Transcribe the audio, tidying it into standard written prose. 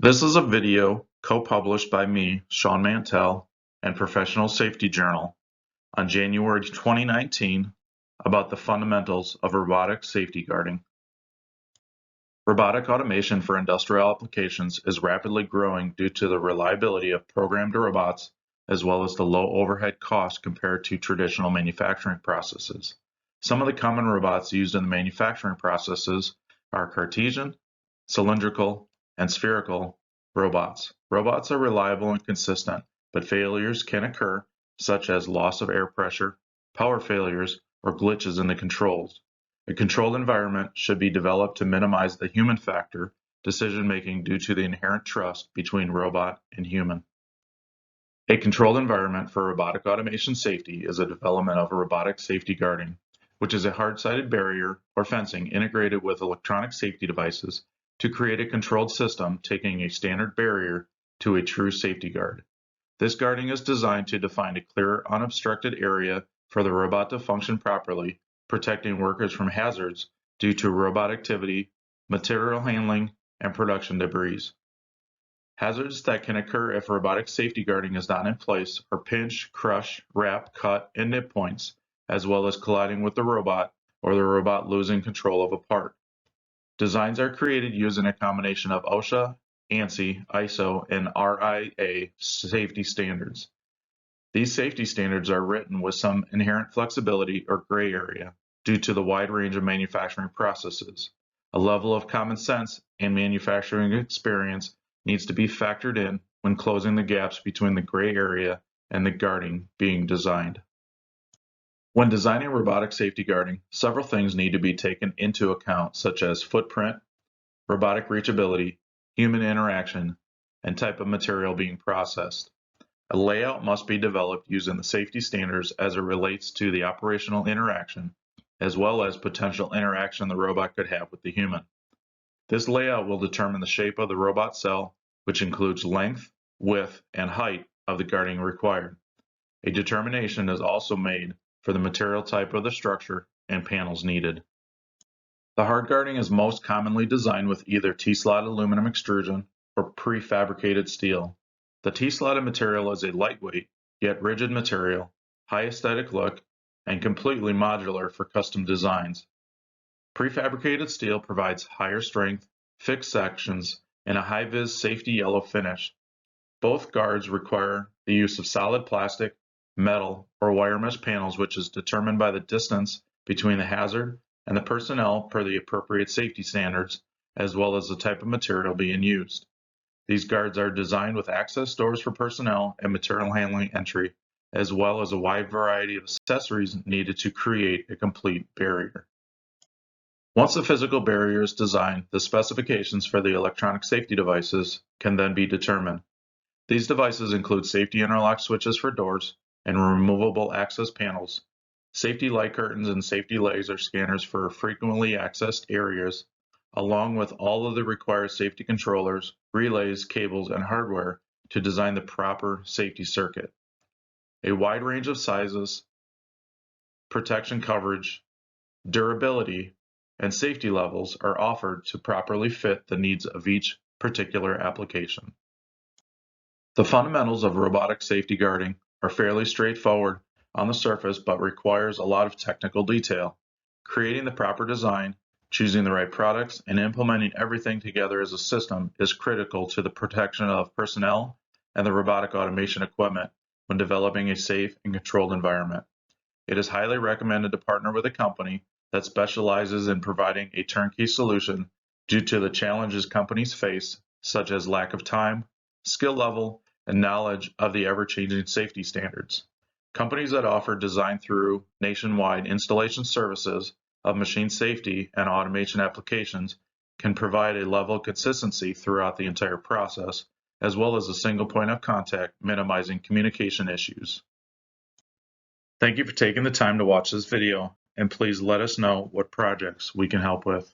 This is a video co-published by me, Sean Mantell, and Professional Safety Journal on January 2019 about the fundamentals of robotic safety guarding. Robotic automation for industrial applications is rapidly growing due to the reliability of programmed robots as well as the low overhead cost compared to traditional manufacturing processes. Some of the common robots used in the manufacturing processes are Cartesian, cylindrical, and spherical robots. Robots are reliable and consistent, but failures can occur, such as loss of air pressure, power failures, or glitches in the controls. A controlled environment should be developed to minimize the human factor decision-making due to the inherent trust between robot and human. A controlled environment for robotic automation safety is a development of robotic safety guarding, which is a hard-sided barrier or fencing integrated with electronic safety devices to create a controlled system taking a standard barrier to a true safety guard. This guarding is designed to define a clear, unobstructed area for the robot to function properly, protecting workers from hazards due to robot activity, material handling, and production debris. Hazards that can occur if robotic safety guarding is not in place are pinch, crush, wrap, cut, and nip points, as well as colliding with the robot or the robot losing control of a part. Designs are created using a combination of OSHA, ANSI, ISO, and RIA safety standards. These safety standards are written with some inherent flexibility or gray area due to the wide range of manufacturing processes. A level of common sense and manufacturing experience needs to be factored in when closing the gaps between the gray area and the guarding being designed. When designing robotic safety guarding, several things need to be taken into account, such as footprint, robotic reachability, human interaction, and type of material being processed. A layout must be developed using the safety standards as it relates to the operational interaction, as well as potential interaction the robot could have with the human. This layout will determine the shape of the robot cell, which includes length, width, and height of the guarding required. A determination is also made for the material type of the structure and panels needed. The hard guarding is most commonly designed with either T-slotted aluminum extrusion or prefabricated steel. The T-slotted material is a lightweight yet rigid material, high aesthetic look, and completely modular for custom designs. Prefabricated steel provides higher strength, fixed sections, and a high-vis safety yellow finish. Both guards require the use of solid plastic, metal, or wire mesh panels, which is determined by the distance between the hazard and the personnel per the appropriate safety standards, as well as the type of material being used. These guards are designed with access doors for personnel and material handling entry, as well as a wide variety of accessories needed to create a complete barrier. Once the physical barrier is designed, the specifications for the electronic safety devices can then be determined. These devices include safety interlock switches for doors and removable access panels, safety light curtains and safety laser scanners for frequently accessed areas, along with all of the required safety controllers, relays, cables, and hardware to design the proper safety circuit. A wide range of sizes, protection coverage, durability, and safety levels are offered to properly fit the needs of each particular application. The fundamentals of robotic safety guarding are fairly straightforward on the surface, but requires a lot of technical detail. Creating the proper design, choosing the right products, and implementing everything together as a system is critical to the protection of personnel and the robotic automation equipment when developing a safe and controlled environment. It is highly recommended to partner with a company that specializes in providing a turnkey solution due to the challenges companies face, such as lack of time, skill level, and knowledge of the ever-changing safety standards. Companies that offer design through nationwide installation services of machine safety and automation applications can provide a level of consistency throughout the entire process, as well as a single point of contact, minimizing communication issues. Thank you for taking the time to watch this video, and please let us know what projects we can help with.